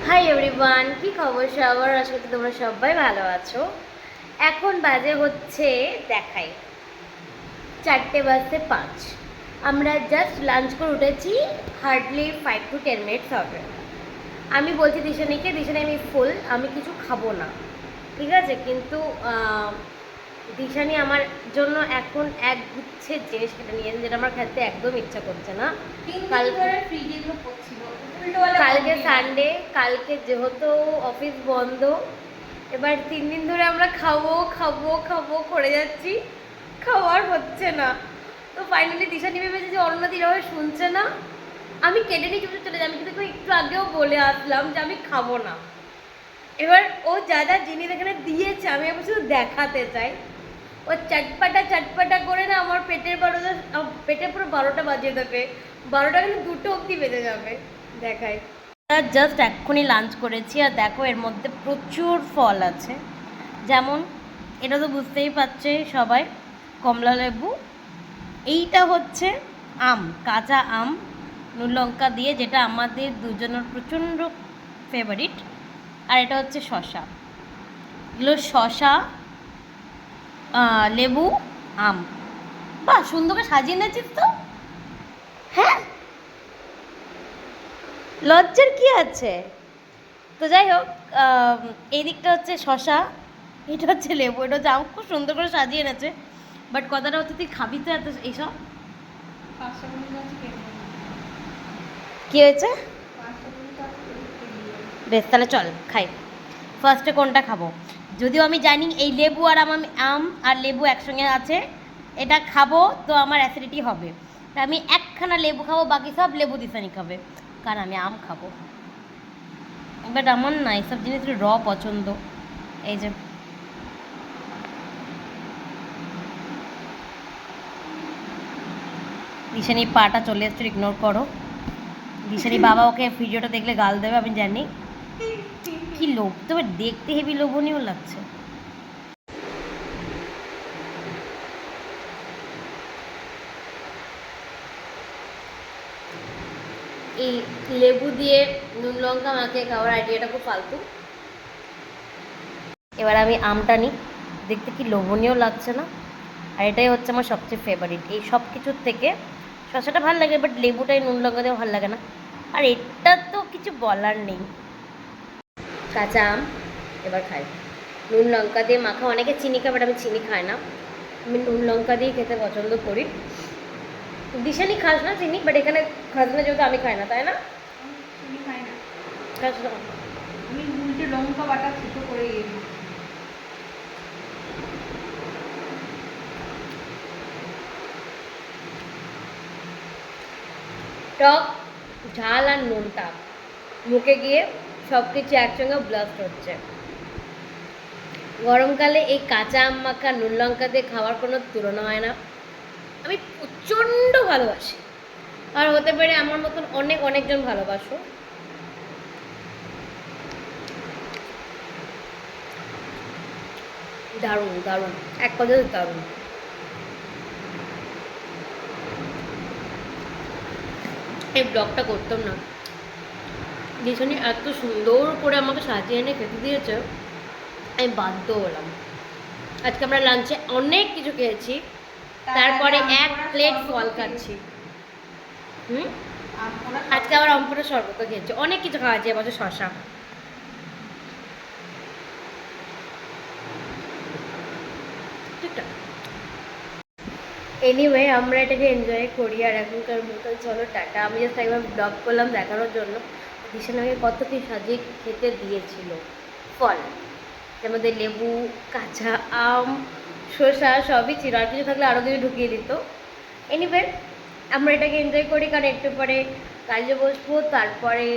Hi everyone, কি খবর সবার? আশা করি তোমরা সবাই ভালো আছো। এখন বাজে হচ্ছে দেখাই 4:05। আমরা জাস্ট লাঞ্চ করে উঠেছি, হার্ডলি 5 to 10 মিনিটস হবে। আমি বলছি দিশানিকে, দিশানি আমি ফুল, আমি কিছু খাবো না, ঠিক আছে? কিন্তু দিশানি আমার জন্য এখন এক গুচ্ছের জিনিস কেটে নিয়েছে, যেটা আমার খেতে একদম ইচ্ছা করছে না। কালকে সানডে, কালকে যেহেতু অফিস বন্ধ, এবার 3 দিন ধরে আমরা খাবো খাবো খাবো করে যাচ্ছি, খাওয়ার হচ্ছে না। তো ফাইনালি দিশানি ভেবেছে যে অরুণাদি এভাবে শুনছে না, আমি কেটে নিয়ে চুপচাপ চলে যাই। আমি কিন্তু একটু আগেও বলে আসলাম যে আমি খাবো না। এবার ও যা যা জিনিস এখানে দিয়েছে আমি এখন শুধু দেখাতে চাই। ও চটপাটা চটপাটা করে না আমার পেটে পুরো 12টা বাজিয়ে দেবে। 12টা কিন্তু 2টো অবধি বেজে যাবে। দেখাই, জাস্ট এক্ষুনি লাঞ্চ করেছি আর দেখো এর মধ্যে প্রচুর ফল আছে। যেমন এটা তো বুঝতেই পারছে সবাই, কমলা লেবু। এইটা হচ্ছে আম, কাঁচা আম নুন লঙ্কা দিয়ে, যেটা আমাদের দুজনের প্রচণ্ড ফেভারিট। আর এটা হচ্ছে শশা। এগুলো শশা, লেবু, আম। বাহ, সুন্দর করে সাজিয়ে নিয়েছিস তো। হ্যাঁ, লজ্জার কি আছে? তো যাই হোক, এই দিকটা হচ্ছে শশা, এটা হচ্ছে লেবু, এটা হচ্ছে আম। খুব সুন্দর করে সাজিয়ে এনেছে। বাট কথাটা হচ্ছে তুই খাবি তো এত এইসব? কি হয়েছে? বেশ, তাহলে চল খাই। ফার্স্টে কোনটা খাবো? যদিও আমি জানি এই লেবু আর আম আর লেবু একসঙ্গে আছে, এটা খাবো তো আমার অ্যাসিডিটি হবে। তা আমি একখানা লেবু খাবো, বাকি সব লেবু দিশানি খাবে, কারণ আমি আম খাবো। বাট আমার না এইসব জিনিস র পছন্দ। এই যে দিশানি পাটা চলে এসছে, ইগনোর করো। দিশানি বাবা ওকে ভিডিওটা দেখলে গাল দেবে আমি জানি। কি লোভ, তবে দেখতে হেবি লোভনীয় লাগছে। এই লেবু দিয়ে নুন লঙ্কা মাখিয়ে খাওয়ার আইডিয়াটা খুব ফালতু। এবার আমি আমটা নিই, দেখতে কি লোভনীয় লাগছে না? আর এটাই হচ্ছে আমার সবচেয়ে ফেভারিট এই সব কিছুর থেকে। শসাটা ভালো লাগে, বাট লেবুটাই নুন লঙ্কা দিয়েও ভালো লাগে না। আর এটা তো কিছু বলার নেই। কাঁচা আম এবার খাই, নুন লঙ্কা দিয়ে মাখা। অনেকে চিনি খায়, বাট আমি চিনি খাই না, আমি নুন লঙ্কা দিয়ে খেতে পছন্দ করি। দিশানি খাস না চিনি, বাট এখানে খাস না যেহেতু আমি খাই না, তাই না? খাস না? আমি উল্টে লঙ্কা বাটা ছোটো করে টক, ঝাল আর নুনটা মুখে গিয়ে সব কিছু একসঙ্গে ব্লাস্ট হচ্ছে। গরমকালে এই কাঁচা আম মাখা নুন লঙ্কা দিয়ে খাওয়ার কোনো তুলনা হয় না। আমি প্রচণ্ড ভালোবাসি, আর হতে পারে আমার মতন অনেক অনেকজন ভালোবাসো। দারুণ দারুণ, এক কথায় দারুণ। এই ব্লগটা করতাম না, দিশানি এত সুন্দর করে আমাকে সাজিয়ে এনে খেতে দিয়েছে, আমি বাধ্য হলাম। আজকে আমরা লাঞ্চে অনেক কিছু খেয়েছি, তারপরে 1 প্লেট ফল খাচ্ছি। আজকে আবার অম্পুরের শরবত খেয়েছি, অনেক কিছু খাওয়া যায়। এবছর শশা। এনিওয়ে, আমরা এটাকে এনজয় করি। আর এখনকার মতন চলো টাটা। আমি জাস্ট একবার ব্লগ করলাম দেখানোর জন্য দিশান আমাকে কত কি সাজিয়ে খেতে দিয়েছিল। ফল, তার মধ্যে লেবু, কাঁচা আম, শসা সবই ছিল, আর কিছু থাকলে আরও কিছু ঢুকিয়ে দিত। এনিওয়ে, আমরা এটাকে এনজয় করি, কারণ একটু পরে কাজে বসবো। তারপরে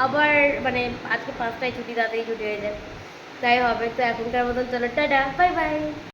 আবার মানে আজকে 5টায় ছুটি, তাড়াতাড়ি ছুটি হয়ে যায়, তাই হবে। তো এখনকার মতন চলো টাটা, বাই বাই।